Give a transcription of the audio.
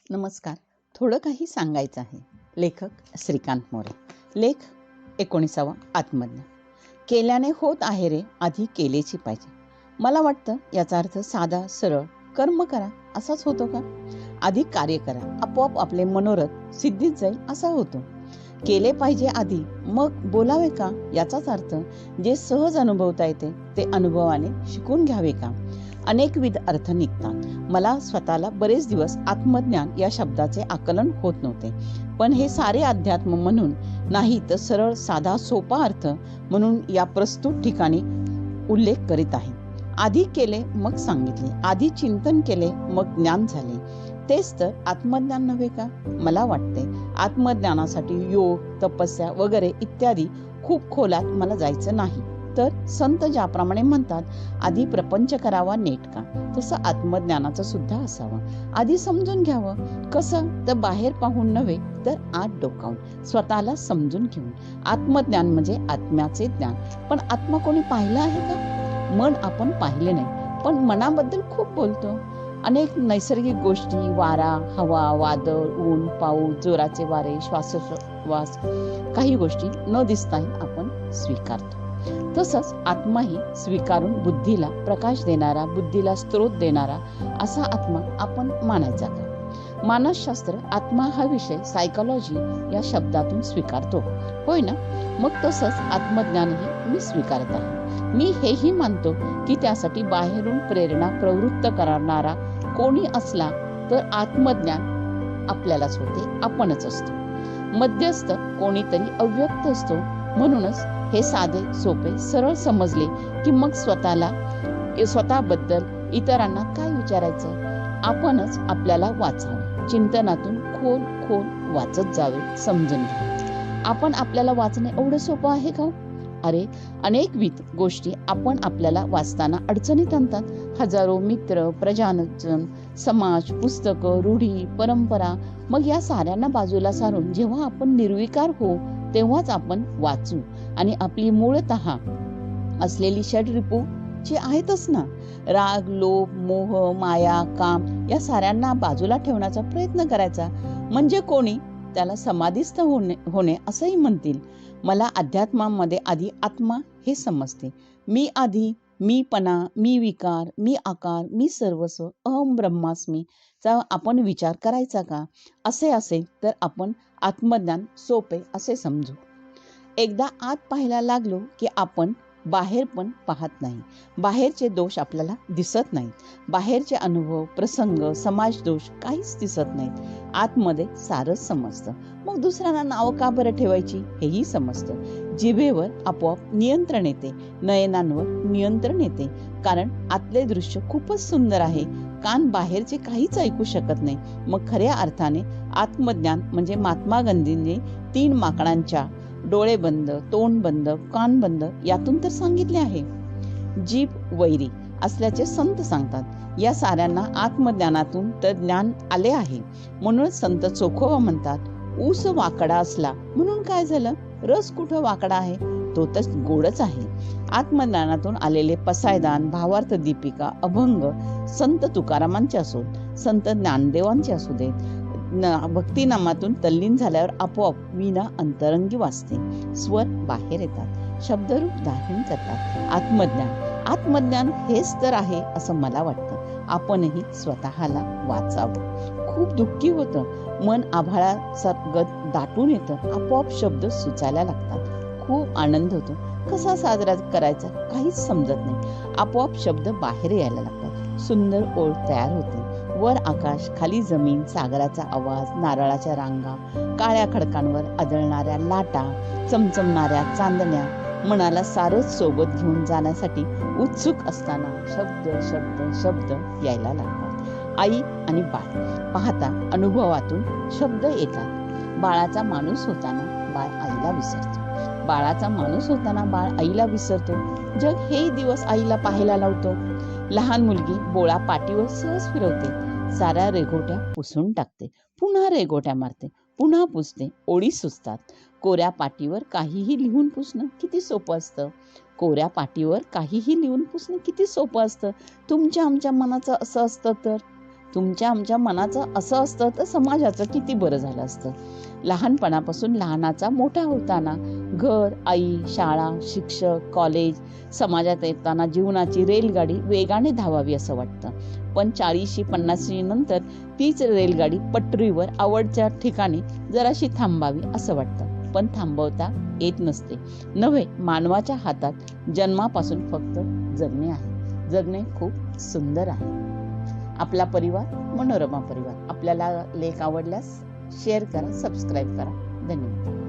नमस्कार. थोडं काही सांगायचं आहे. लेखक श्रीकांत मोरे. लेख 19वा आत्मज्ञान. केल्याने होत आहे रे, आधी केलेची पाहिजे. मला वाटतं याचा अर्थ साधा सरळ कर्म करा असाच होतो का? आधी कार्य करा, आपोआप आपले मनोरथ सिद्धीत जाईल असा होतो. केले पाहिजे आधी, मग बोलावे का याचाच अर्थ जे सहज अनुभवता येते ते अनुभवाने शिकून घ्यावे का? अनेकविध अर्थ निघतात. मला स्वतःला बरेच दिवस आत्मज्ञान या शब्दाचे आकलन होत नव्हते, पण हे सारे अध्यात्म म्हणून नाही तर सरळ साधा सोपा अर्थ म्हणून या प्रस्तुत ठिकाणी उल्लेख करीत आहे. आधी केले मग सांगितले, आधी चिंतन केले मग ज्ञान झाले. तेच तर आत्मज्ञान नव्हे का? मला वाटते आत्मज्ञानासाठी योग, तपस्या वगैरे इत्यादी खूप खोलात मला जायचं नाही. तर संत ज्याप्रमाणे म्हणतात आधी प्रपंच करावा नेटका, तसं आत्मज्ञानाचं सुद्धा असावं. आधी समजून घ्यावं. कसं? तर बाहेर पाहून नव्हे तर आत डोकावून, स्वतःला समजून घेऊन. आत्मज्ञान म्हणजे आत्म्याचे ज्ञान. पण आत्मा कोणी पाहिला आहे का? मन आपण पाहिले नाही, पण मनाबद्दल खूप बोलतो. अनेक नैसर्गिक गोष्टी, वारा, हवा, वादळ, ऊन, पाऊस, जोराचे वारे, श्वासोच्छ्वास, काही गोष्टी न दिसताही आपण स्वीकारतो. तसंच आत्माही स्वीकारून बुद्धीला प्रकाश देणारा, बुद्धीला स्त्रोत देणारा असा आत्मा आपण मानायचा का? मानसशास्त्र आत्मा हा विषय सायकोलॉजी या शब्दातून स्वीकारतो, होय ना? मग तसंच आत्मज्ञानही मी स्वीकारत आहे. मी हेही मानतो की त्यासाठी बाहेरून प्रेरणा प्रवृत्त करणारा कोणी असला तर आत्मज्ञान आपल्यालाच होते, आपणच असतो. मध्यस्थ कोणीतरी अव्यक्त असतो. म्हणूनच हे साधे सोपे सरळ समजले की मग स्वतःबद्दल इतरांना काय विचारायचं? आपणच आपल्याला वाचावे, चिंतनातून खोल खोल वाचत जावे, समजून घ्या. आपण आपल्याला वाचणे एवढं सोपं आहे का? अरे, अनेकविध गोष्टी आपण आपल्याला वाचताना अडचणीत आणतात. हजारो मित्र, प्रजाजन, समाज, पुस्तकं, रूढी, परंपरा. मग या साऱ्यांना बाजूला सारून जेव्हा आपण निर्विकार होऊ तेव्हाच आपण वाचू आणि आपली मूळतः असलेली षड्रिपू जी आहेतच ना, राग, लोभ, मोह, माया, काम, या साऱ्यांना बाजूला ठेवण्याचा प्रयत्न करायचा. म्हणजे कोणी त्याला समाधिस्थ होणे असंही म्हणतील. मला अध्यात्मामध्ये आधी आत्मा हे समजते. मी आधी, मीपणा, मी विकार, मी आकार, मी सर्वस्व, अहम ब्रह्मास्मी चा आपण विचार करायचा का? असे असेल तर आपण आत्मज्ञान सोपे असे समजू. एकदा आत पाहायला लागलो की आपण बाहेर पण पाहत नाही. बाहेरचे दोष आपल्याला दिसत नाहीत. बाहेरचे अनुभव, प्रसंग, समाज दोष काहीच दिसत नाहीत. आतमध्ये सारंच समजतं. मग दुसऱ्यांना नाव का बरं ठेवायची हेही समजतं. जिभेवर आपोआप नियंत्रण येते, नयनांवर नियंत्रण येते, कारण आतले दृश्य खूपच सुंदर आहे. कान बाहेरचे काहीच ऐकू शकत नाही. मग खऱ्या अर्थाने आत्मज्ञान म्हणजे महात्मा गांधींनी 3 माकडांच्या डोळे बंद, तोंड बंद, कान बंद यातून तर सांगितले आहे. जीभ वैरी असल्याचे संत सांगतात. या साऱ्यांना आत्मज्ञानातून तर ज्ञान आले आहे. म्हणूनच संत चोखोबा म्हणतात, ऊस वाकडा असला म्हणून काय झालं? रस कुठं वाकडा आहे? तो तर गोडच आहे. आत्मज्ञानातून आलेले पसायदान, भावार्थ दीपिका, अभंग संत तुकारामांचे असोत, संत ज्ञानदेवांचे असू देत, भक्तिनामातून तल्लीन झाल्यावर आपोआप वीणा अंतरंगी वाजते, स्वर बाहेर येतात, शब्दरूप धारण करतात. आत्मज्ञान हेच तर आहे असं मला वाटतं. आपणही स्वतःला वाचावं. खूप दुःखी होतं, मन आभाळासारखं दाटून येतं, आपोआप शब्द सुचायला लागतात. खूप आनंद होतो. कसा साजरा करायचा काहीच समजत नाही. आपोआप शब्द बाहेर यायला लागतात. सुंदर ओळ तयार होते. वर आकाश, खाली जमीन, सागराचा आवाज, नारळाच्या रांगा, काळ्या खडकांवर आदळणाऱ्या लाटा, चमचमणाऱ्या चांदण्या, मनाला सारंच सोबत घेऊन जाण्यासाठी उत्सुक असताना शब्द शब्द शब्द यायला लागतात. आई आणि बाळ पाहता अनुभवातून शब्द येतात. बाळाचा माणूस होताना बाळ आईला विसरतो. बाळाचा माणूस होताना बाळ आईला विसरतो. जग हे दिवस आईला पाहायला लावतो. लहान मुलगी बोळा पाठीवर सहज फिरवते, साऱ्या रेघोट्या पुसून टाकते, पुन्हा रेघोट्या मारते, पुन्हा पुसते, ओळी सुचतात. कोऱ्या पाटीवर काहीही लिहून पुसणं किती सोपं असतं. कोऱ्या पाटीवर काहीही लिहून पुसणं किती सोपं असतं. तुमच्या आमच्या मनाचं असं असतं तर तुमच्या आमच्या मनाचं असं असतं तर समाजाचं किती बरं झालं असतं. लहानपणापासून लहानाचा मोठा होताना घर, आई, शाळा, शिक्षक, कॉलेज, समाजात येताना जीवनाची रेलगाडी वेगाने धावावी असं वाटतं. पण 40-50 नंतर तीच रेलगाडी पटरीवर आवडत्या ठिकाणी जराशी थांबावी असं वाटतं. पण थांबवता येत नसते. नव्हे, मानवाच्या हातात जन्मापासून फक्त जगणे आहे. जगणे खूप सुंदर आहे. आपला परिवार मनोरमा परिवार. आपल्याला लेख आवडल्यास शेअर करा, सबस्क्राईब करा. धन्यवाद.